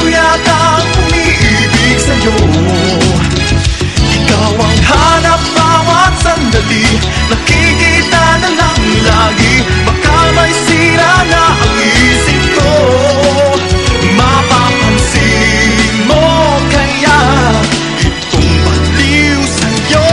yata ang umiibig sa'yo. Ikaw ang hanap bawat sandali, nakikita na lang lagi. Baka may sira na ang isip ko, mapapansin mo kaya itong baliw sa'yo.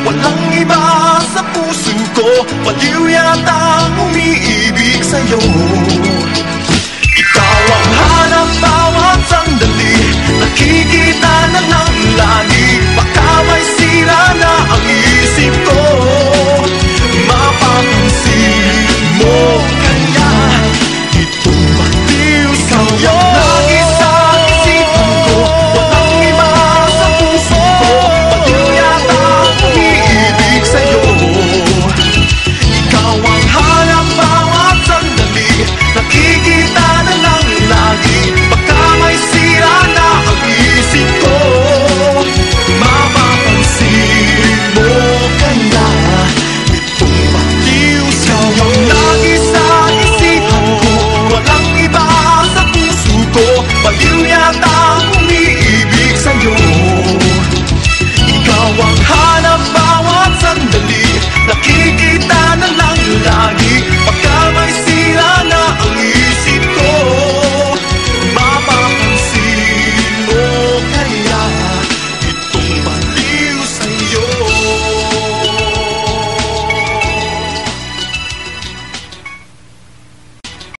Walang iba sa puso ko, baliw yata ang umiibig sa'yo. Ikaw ang hanap bawat sandali, nakikita na lang